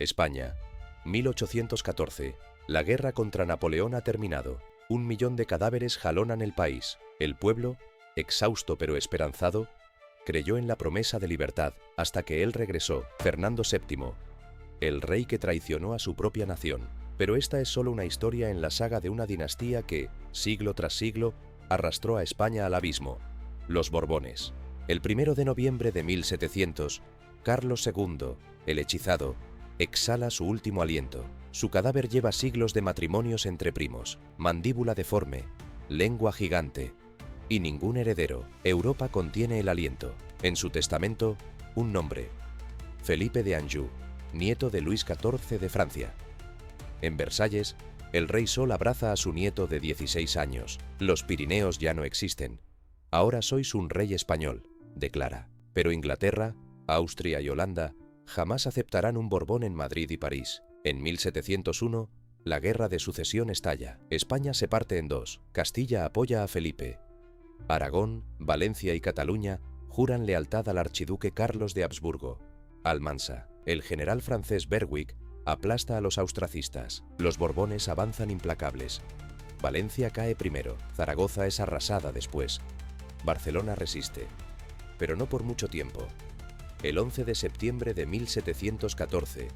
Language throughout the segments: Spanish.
España, 1814. La guerra contra Napoleón ha terminado. 1 millón de cadáveres jalonan el país. El pueblo, exhausto pero esperanzado, creyó en la promesa de libertad hasta que él regresó, Fernando VII, el rey que traicionó a su propia nación. Pero esta es solo una historia en la saga de una dinastía que, siglo tras siglo, arrastró a España al abismo. Los Borbones. El 1 de noviembre de 1700, Carlos II, el hechizado, exhala su último aliento. Su cadáver lleva siglos de matrimonios entre primos, mandíbula deforme, lengua gigante y ningún heredero. Europa contiene el aliento. En su testamento, un nombre: Felipe de Anjou, nieto de Luis XIV de Francia. En Versalles, el rey Sol abraza a su nieto de 16 años. Los Pirineos ya no existen. Ahora sois un rey español, declara. Pero Inglaterra, Austria y Holanda jamás aceptarán un Borbón en Madrid y París. En 1701, la Guerra de Sucesión estalla. España se parte en dos. Castilla apoya a Felipe. Aragón, Valencia y Cataluña juran lealtad al archiduque Carlos de Habsburgo. Almansa. El general francés Berwick aplasta a los austracistas. Los Borbones avanzan implacables. Valencia cae primero. Zaragoza es arrasada después. Barcelona resiste. Pero no por mucho tiempo. El 11 de septiembre de 1714,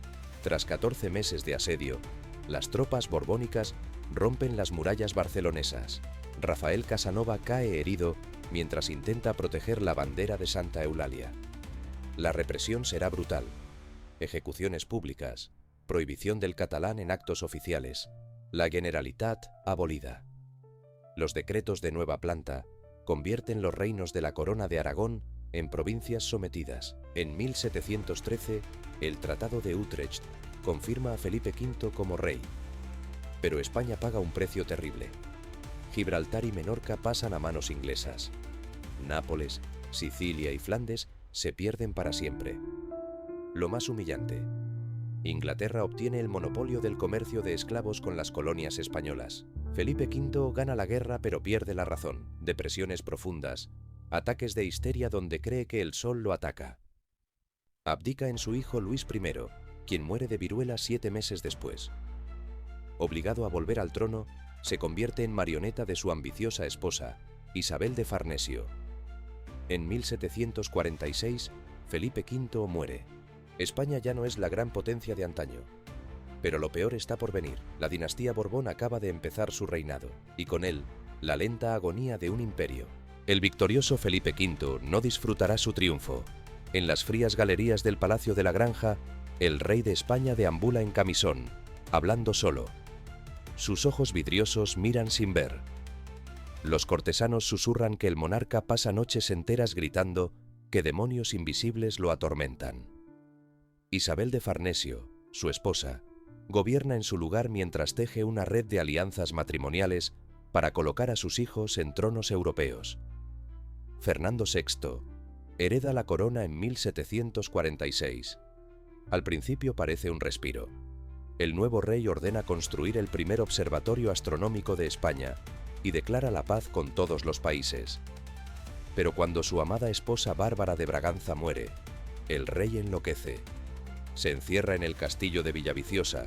tras 14 meses de asedio, las tropas borbónicas rompen las murallas barcelonesas. Rafael Casanova cae herido mientras intenta proteger la bandera de Santa Eulalia. La represión será brutal. Ejecuciones públicas, prohibición del catalán en actos oficiales, la Generalitat abolida. Los decretos de nueva planta convierten los reinos de la Corona de Aragón en provincias sometidas. En 1713, el Tratado de Utrecht confirma a Felipe V como rey. Pero España paga un precio terrible. Gibraltar y Menorca pasan a manos inglesas. Nápoles, Sicilia y Flandes se pierden para siempre. Lo más humillante: Inglaterra obtiene el monopolio del comercio de esclavos con las colonias españolas. Felipe V gana la guerra pero pierde la razón. Depresiones profundas, ataques de histeria donde cree que el sol lo ataca. Abdica en su hijo Luis I, quien muere de viruela 7 meses después. Obligado a volver al trono, se convierte en marioneta de su ambiciosa esposa, Isabel de Farnesio. En 1746, Felipe V muere. España ya no es la gran potencia de antaño. Pero lo peor está por venir. La dinastía Borbón acaba de empezar su reinado, y con él, la lenta agonía de un imperio. El victorioso Felipe V no disfrutará su triunfo. En las frías galerías del Palacio de la Granja, el rey de España deambula en camisón, hablando solo. Sus ojos vidriosos miran sin ver. Los cortesanos susurran que el monarca pasa noches enteras gritando que demonios invisibles lo atormentan. Isabel de Farnesio, su esposa, gobierna en su lugar mientras teje una red de alianzas matrimoniales para colocar a sus hijos en tronos europeos. Fernando VI hereda la corona en 1746. Al principio parece un respiro. El nuevo rey ordena construir el primer observatorio astronómico de España y declara la paz con todos los países. Pero cuando su amada esposa Bárbara de Braganza muere, el rey enloquece. Se encierra en el castillo de Villaviciosa,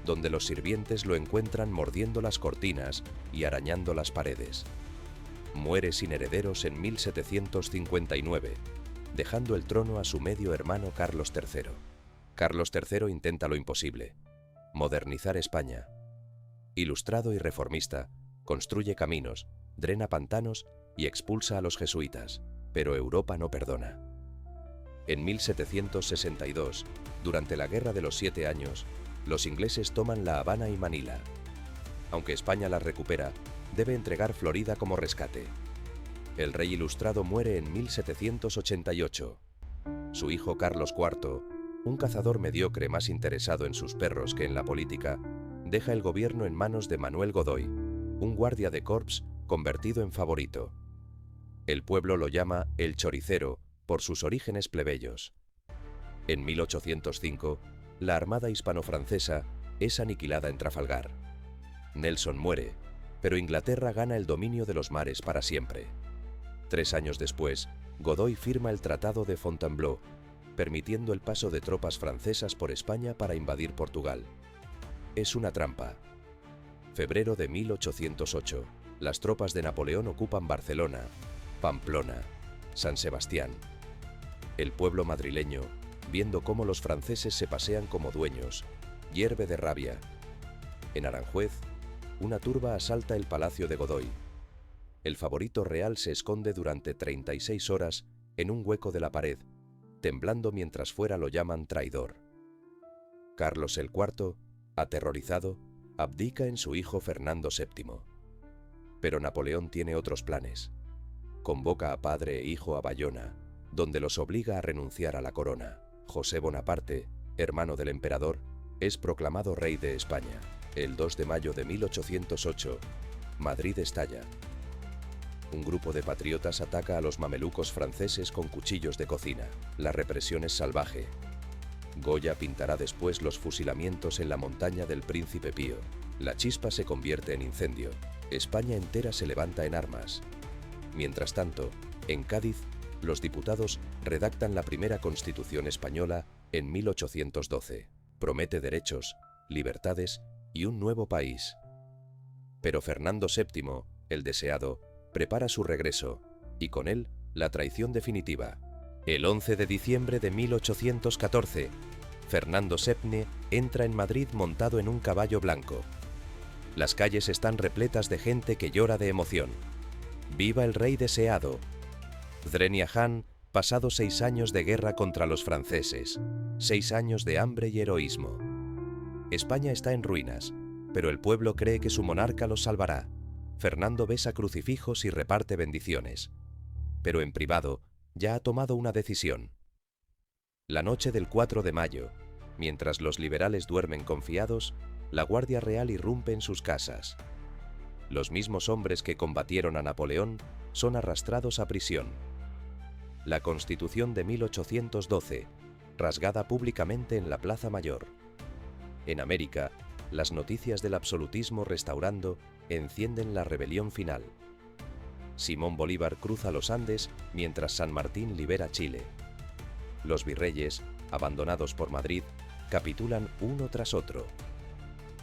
donde los sirvientes lo encuentran mordiendo las cortinas y arañando las paredes. Muere sin herederos en 1759, dejando el trono a su medio hermano Carlos III. Carlos III intenta lo imposible: modernizar España. Ilustrado y reformista, construye caminos, drena pantanos y expulsa a los jesuitas, pero Europa no perdona. En 1762, durante la Guerra de los 7 Años, los ingleses toman La Habana y Manila. Aunque España las recupera, debe entregar Florida como rescate. El rey ilustrado muere en 1788. Su hijo Carlos IV, un cazador mediocre más interesado en sus perros que en la política, deja el gobierno en manos de Manuel Godoy, un guardia de corps convertido en favorito. El pueblo lo llama el Choricero por sus orígenes plebeyos. En 1805, la armada hispano-francesa es aniquilada en Trafalgar. Nelson muere, pero Inglaterra gana el dominio de los mares para siempre. 3 años después, Godoy firma el Tratado de Fontainebleau, permitiendo el paso de tropas francesas por España para invadir Portugal. Es una trampa. Febrero de 1808. Las tropas de Napoleón ocupan Barcelona, Pamplona, San Sebastián. El pueblo madrileño, viendo cómo los franceses se pasean como dueños, hierve de rabia. En Aranjuez, una turba asalta el palacio de Godoy. El favorito real se esconde durante 36 horas en un hueco de la pared, temblando mientras fuera lo llaman traidor. Carlos el IV, aterrorizado, abdica en su hijo Fernando VII. Pero Napoleón tiene otros planes. Convoca a padre e hijo a Bayona, donde los obliga a renunciar a la corona. José Bonaparte, hermano del emperador, es proclamado rey de España. El 2 de mayo de 1808, Madrid estalla. Un grupo de patriotas ataca a los mamelucos franceses con cuchillos de cocina. La represión es salvaje. Goya pintará después los fusilamientos en la montaña del Príncipe Pío. La chispa se convierte en incendio. España entera se levanta en armas. Mientras tanto, en Cádiz, los diputados redactan la primera Constitución española en 1812. Promete derechos, libertades y un nuevo país. Pero Fernando VII, el deseado, prepara su regreso, y con él la traición definitiva. El 11 de diciembre de 1814, Fernando VII entra en Madrid montado en un caballo blanco. Las calles están repletas de gente que llora de emoción. ¡Viva el rey deseado! Drenia Han, pasado 6 años de guerra contra los franceses, 6 años de hambre y heroísmo. España está en ruinas, pero el pueblo cree que su monarca los salvará. Fernando besa crucifijos y reparte bendiciones. Pero en privado, ya ha tomado una decisión. La noche del 4 de mayo, mientras los liberales duermen confiados, la Guardia Real irrumpe en sus casas. Los mismos hombres que combatieron a Napoleón son arrastrados a prisión. La Constitución de 1812, rasgada públicamente en la Plaza Mayor. En América, las noticias del absolutismo restaurando encienden la rebelión final. Simón Bolívar cruza los Andes mientras San Martín libera Chile. Los virreyes, abandonados por Madrid, capitulan uno tras otro.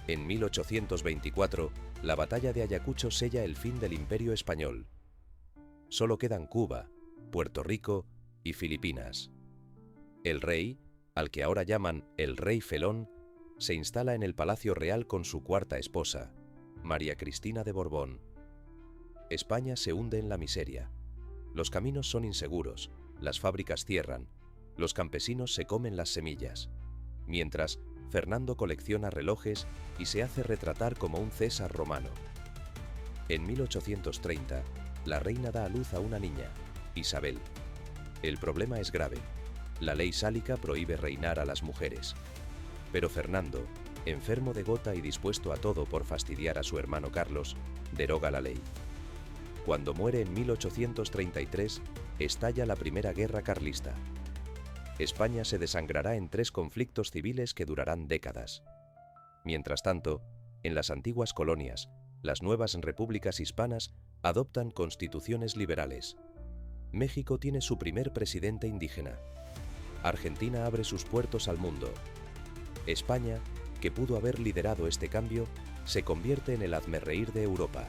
En 1824, la batalla de Ayacucho sella el fin del Imperio Español. Solo quedan Cuba, Puerto Rico y Filipinas. El rey, al que ahora llaman el Rey Felón, se instala en el Palacio Real con su cuarta esposa, María Cristina de Borbón. España se hunde en la miseria. Los caminos son inseguros, las fábricas cierran, los campesinos se comen las semillas. Mientras, Fernando colecciona relojes y se hace retratar como un César romano. En 1830, la reina da a luz a una niña, Isabel. El problema es grave. La ley sálica prohíbe reinar a las mujeres. Pero Fernando, enfermo de gota y dispuesto a todo por fastidiar a su hermano Carlos, deroga la ley. Cuando muere en 1833, estalla la Primera Guerra Carlista. España se desangrará en 3 conflictos civiles que durarán décadas. Mientras tanto, en las antiguas colonias, las nuevas repúblicas hispanas adoptan constituciones liberales. México tiene su primer presidente indígena. Argentina abre sus puertos al mundo. España, que pudo haber liderado este cambio, se convierte en el hazmerreír de Europa.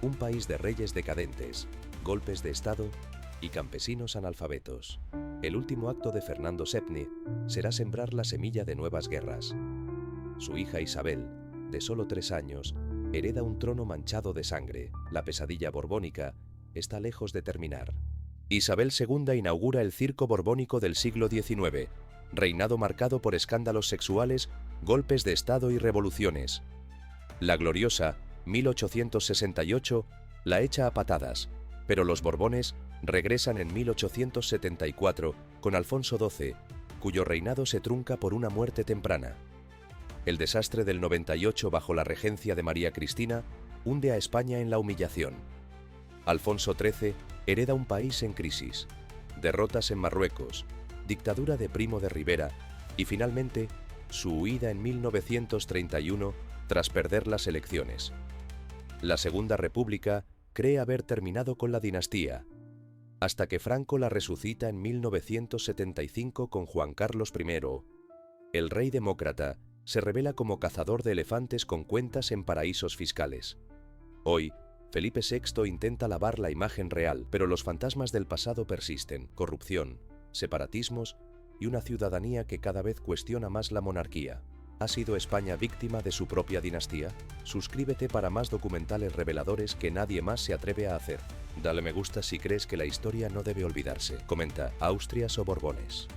Un país de reyes decadentes, golpes de Estado y campesinos analfabetos. El último acto de Fernando VII será sembrar la semilla de nuevas guerras. Su hija Isabel, de solo 3 años, hereda un trono manchado de sangre. La pesadilla borbónica está lejos de terminar. Isabel II inaugura el circo borbónico del siglo XIX, reinado marcado por escándalos sexuales, golpes de Estado y revoluciones. La gloriosa 1868 la echa a patadas, pero los Borbones regresan en 1874 con Alfonso XII, cuyo reinado se trunca por una muerte temprana. El desastre del 98 bajo la regencia de María Cristina hunde a España en la humillación. Alfonso XIII hereda un país en crisis, derrotas en Marruecos, dictadura de Primo de Rivera y finalmente su huida en 1931 tras perder las elecciones. La Segunda República cree haber terminado con la dinastía. hasta que Franco la resucita en 1975 con Juan Carlos I. El rey demócrata se revela como cazador de elefantes con cuentas en paraísos fiscales. Hoy, Felipe VI intenta lavar la imagen real, pero los fantasmas del pasado persisten: corrupción, separatismos y una ciudadanía que cada vez cuestiona más la monarquía. ¿Ha sido España víctima de su propia dinastía? Suscríbete para más documentales reveladores que nadie más se atreve a hacer. Dale me gusta si crees que la historia no debe olvidarse. Comenta: ¿Austrias o Borbones?